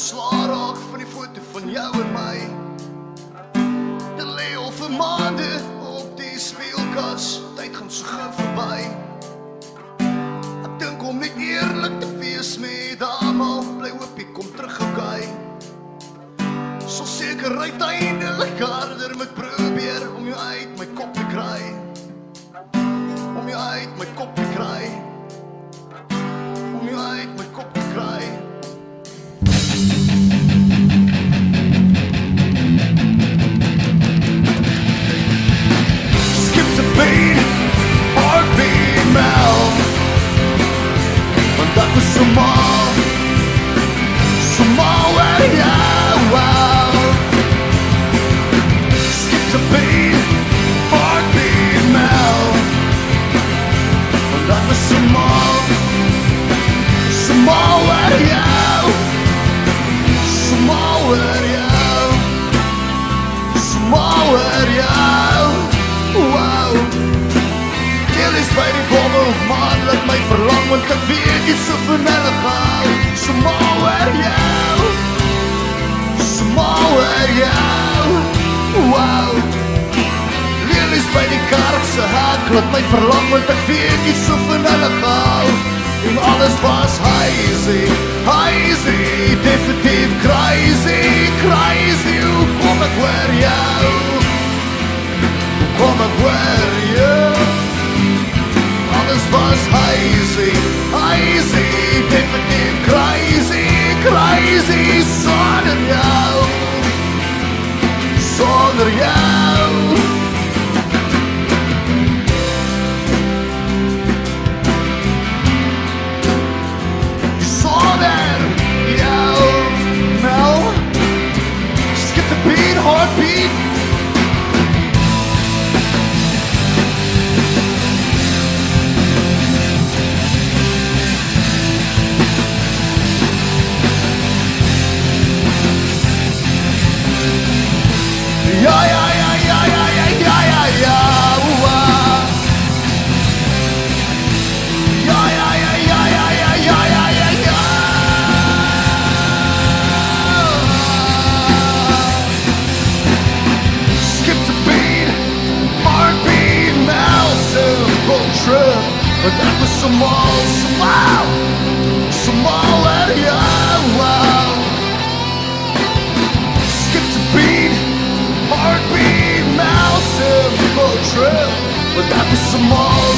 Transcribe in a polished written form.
verslae raak van die foto van jou en my. Dit lê al vir maande op die speelkas, tyd gaan so gou verby. Ek dink om net eerlik te wees met almal, bly hoop jy kom terug okay. Sal seker uiteindelik harder moet probeer om jou uit my kop te kry. Om jou uit my kop te kry. Om jou uit my kop te kry. Skips a beat, heartbeat mouth. Want dat was so mal en jou. Skips a beat, heartbeat mouth. Want dat was so mal en jou. So mal en jou. So mal en jou. Wow. Deel is by die bommel, maar laat my verlang, want ek weet jy so vanille gauw. So mal en jou. So mal en jou. Wow. Deel is by die karkse hak, laat my verlang, want ek weet jy so vanille gauw. En alles was hazy, hazy, definitief crazy, crazy. Hoe kom ek oor jou? Hoe kom ek oor jou? Alles was hazy, hazy, definitief crazy, crazy. Sonder jou, sonder jou. Heartbeat. Yeah, yeah, yeah, yeah, yeah, yeah, yeah, yeah, yeah. Ooh, yeah, yeah, yeah, yeah, yeah, yeah, yeah, yeah, yeah, yeah. Trip, but that was so small and wow. Skipped a beat, heartbeat, mouse, simple trip, but that was so small